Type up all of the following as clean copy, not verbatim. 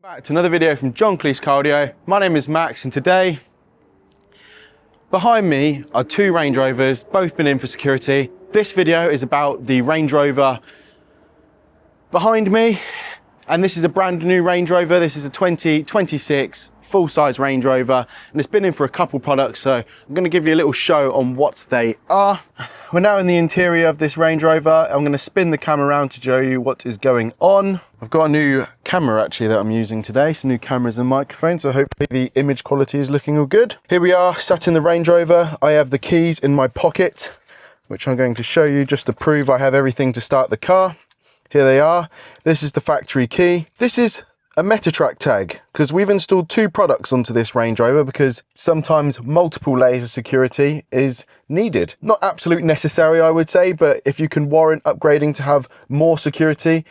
Back to another video from John Kleis Car. My name is Max, and today behind me are two Range Rovers, both been in for security. This video is about the Range Rover behind me, and this is a brand new Range Rover. This is a 2026 full-size Range Rover, and it's been in for a couple products, so I'm going to give you a little show on what they are. We're now in the interior of this Range Rover. I'm going to spin the camera around to show you what is going on. I've got a new camera actually that I'm using today, some new cameras and microphones, so hopefully the image quality is looking all good. Here we are, sat in the Range Rover. I have the keys in my pocket, which I'm going to show you just to prove I have everything to start the car. Here they are. This is the factory key. This is a Meta Trak tag, because we've installed two products onto this Range Rover because sometimes multiple layers of security is needed. Not absolute necessary, I would say, but if you can warrant upgrading to have more security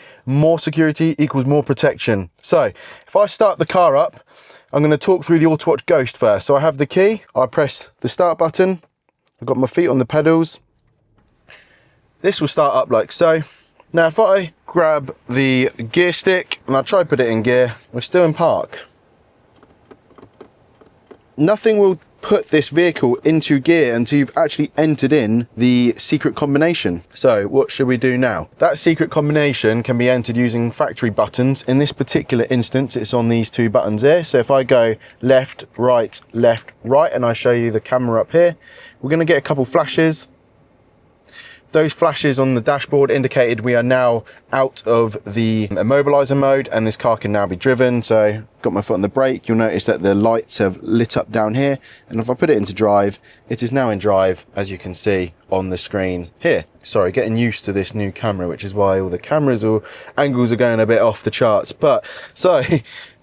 equals more protection. So if I start the car up, I'm going to talk through the Autowatch Ghost first. So I have the key, I press the start button, I've got my feet on the pedals. This will start up like so. Now if I grab the gear stick and I try to put it in gear, we're still in park. Nothing will put this vehicle into gear until you've actually entered in the secret combination. So what should we do now? That secret combination can be entered using factory buttons. In this particular instance, it's on these two buttons here. So if I go left, right, and I show you the camera up here, we're going to get a couple flashes. Those flashes on the dashboard indicated we are now out of the Immobiliser mode and this car can now be driven. So got my foot on the brake, you'll notice that the lights have lit up down here, and if I put it into drive, it is now in drive, as you can see on the screen here. Sorry, getting used to this new camera, which is why all the cameras or angles are going a bit off the charts. But so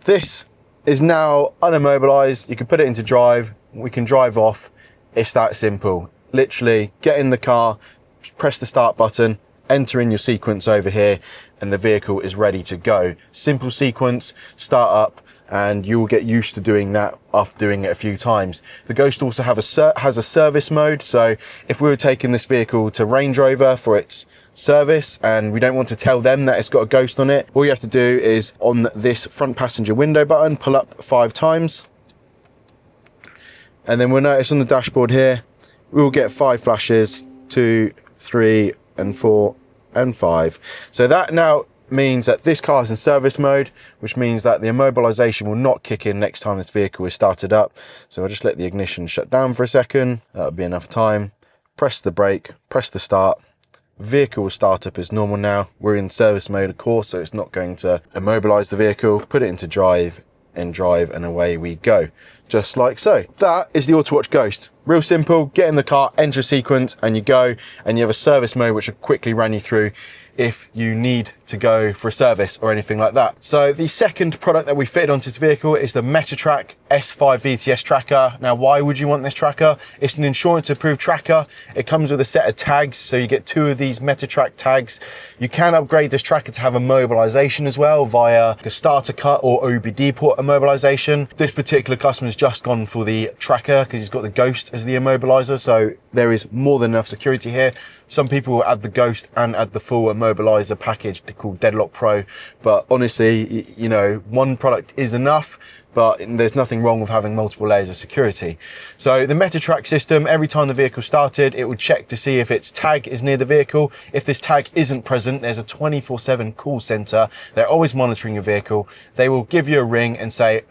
this is now unimmobilised. You can put it into drive, we can drive off. It's that simple. Literally get in the car, press the start button, enter in your sequence over here, and the vehicle is ready to go. Simple sequence, start up, and you will get used to doing that after doing it a few times. The Ghost also has a service mode, so if we were taking this vehicle to Range Rover for its service and we don't want to tell them that it's got a Ghost on it, all you have to do is on this front passenger window button, pull up 5 times, and then we'll notice on the dashboard here, we will get 5 flashes, 2, 3 and 4 and 5. So that now means that this car is in service mode, which means that the immobilisation will not kick in next time this vehicle is started up. So I'll just let the ignition shut down for a second. That'll be enough time. Press the brake, press the start. Vehicle will start up as normal now. We're in service mode, of course, so it's not going to immobilise the vehicle. Put it into drive, and away we go. Just like so. That is the Autowatch Ghost. Real simple, get in the car, enter a sequence, and you go, and you have a service mode which will quickly run you through if you need to go for a service or anything like that. So the second product that we fitted onto this vehicle is the Metatrak S5 VTS tracker. Now, why would you want this tracker? It's an insurance approved tracker. It comes with a set of tags, so you get 2 of these Metatrak tags. You can upgrade this tracker to have immobilisation as well via a starter cut or OBD port immobilisation. This particular customer has just gone for the tracker because he's got the Ghost as the immobiliser, so there is more than enough security here. Some people will add the Ghost and add the full immobiliser package called Deadlock Pro, but honestly, you know, one product is enough, but there's nothing wrong with having multiple layers of security. So the Metatrak system, every time the vehicle started, it would check to see if its tag is near the vehicle. If this tag isn't present, there's a 24/7 call center. They're always monitoring your vehicle. They will give you a ring and say,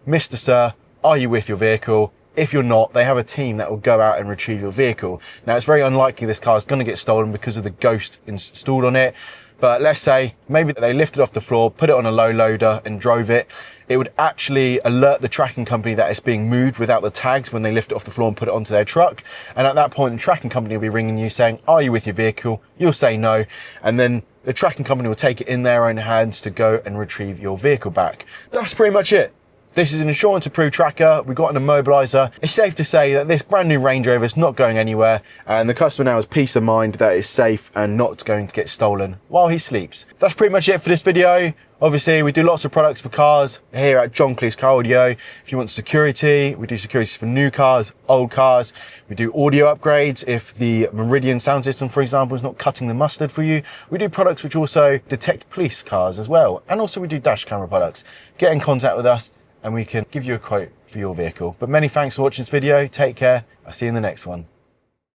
"Mr. Sir, are you with your vehicle?" If you're not, they have a team that will go out and retrieve your vehicle. Now, it's very unlikely this car is going to get stolen because of the Ghost installed on it. But let's say maybe they lifted off the floor, put it on a low loader and drove it. It would actually alert the tracking company that it's being moved without the tags when they lift it off the floor and put it onto their truck. And at that point, the tracking company will be ringing you saying, "Are you with your vehicle?" You'll say no. And then the tracking company will take it in their own hands to go and retrieve your vehicle back. That's pretty much it. This is an insurance approved tracker. We've got an Immobiliser. It's safe to say that this brand new Range Rover is not going anywhere, and the customer now has peace of mind that it's safe and not going to get stolen while he sleeps. That's pretty much it for this video. Obviously, we do lots of products for cars here at John Kleis Car Audio. If you want security, we do security for new cars, old cars. We do audio upgrades if the Meridian sound system, for example, is not cutting the mustard for you. We do products which also detect police cars as well. And also we do dash camera products. Get in contact with us and we can give you a quote for your vehicle. But many thanks for watching this video. Take care. I'll see you in the next one.